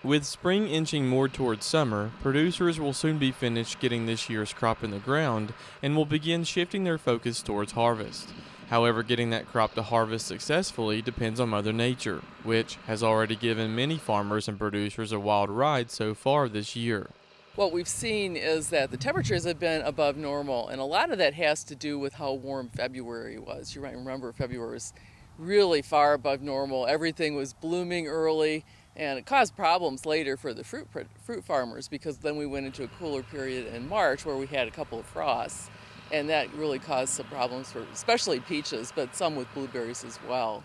With spring inching more towards summer, producers will soon be finished getting this year's crop in the ground and will begin shifting their focus towards harvest. However, getting that crop to harvest successfully depends on Mother Nature, which has already given many farmers and producers a wild ride so far this year. What we've seen is that the temperatures have been above normal, and a lot of that has to do with how warm February was. You might remember February was really far above normal. Everything was blooming early, and it caused problems later for the fruit farmers because then we went into a cooler period in March where we had a couple of frosts, and that really caused some problems for especially peaches, but some with blueberries as well.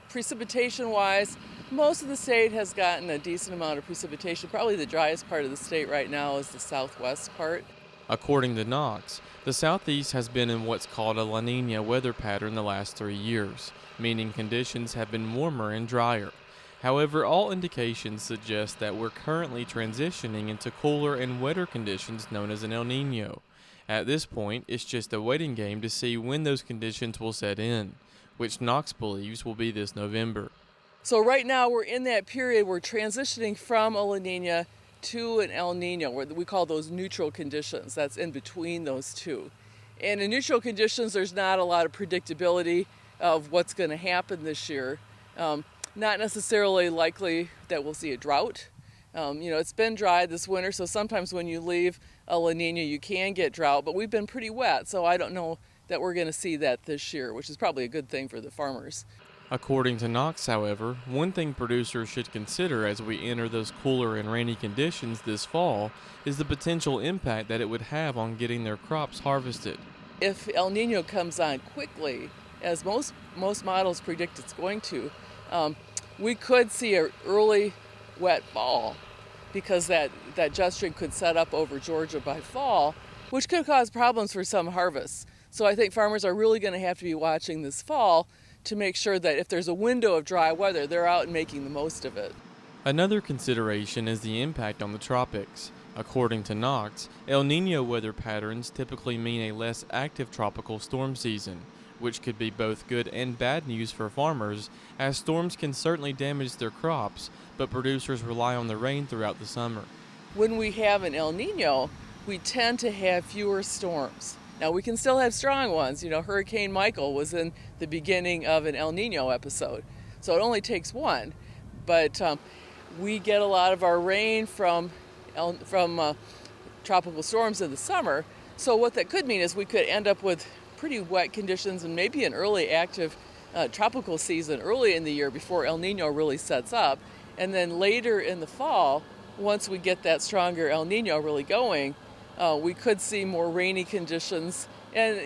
Precipitation-wise, most of the state has gotten a decent amount of precipitation. Probably the driest part of the state right now is the southwest part. According to Knox, the southeast has been in what's called a La Nina weather pattern the last 3 years, meaning conditions have been warmer and drier. However, all indications suggest that we're currently transitioning into cooler and wetter conditions known as an El Nino. At this point, it's just a waiting game to see when those conditions will set in, which Knox believes will be this November. So right now we're in that period, we're transitioning from a La Nina to an El Nino, where we call those neutral conditions. That's in between those two. And in neutral conditions, there's not a lot of predictability of what's going to happen this year. Not necessarily likely that we'll see a drought. It's been dry this winter, so sometimes when you leave a La Nina, you can get drought, but we've been pretty wet, so I don't know that we're going to see that this year, which is probably a good thing for the farmers. According to Knox, however, one thing producers should consider as we enter those cooler and rainy conditions this fall is the potential impact that it would have on getting their crops harvested. If El Nino comes on quickly, as most models predict it's going to, we could see an early wet fall because that jet stream could set up over Georgia by fall, which could cause problems for some harvests. So I think farmers are really going to have to be watching this fall to make sure that if there's a window of dry weather, they're out and making the most of it. Another consideration is the impact on the tropics. According to Knox, El Nino weather patterns typically mean a less active tropical storm season, which could be both good and bad news for farmers, as storms can certainly damage their crops, but producers rely on the rain throughout the summer. When we have an El Nino, we tend to have fewer storms. Now, we can still have strong ones. Hurricane Michael was in the beginning of an El Nino episode, so it only takes one. But we get a lot of our rain from tropical storms in the summer, so what that could mean is we could end up with pretty wet conditions and maybe an early active tropical season early in the year before El Nino really sets up. And then later in the fall, once we get that stronger El Nino really going, we could see more rainy conditions and,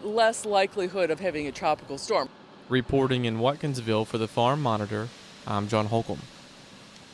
less likelihood of having a tropical storm. Reporting in Watkinsville for the Farm Monitor, I'm John Holcomb.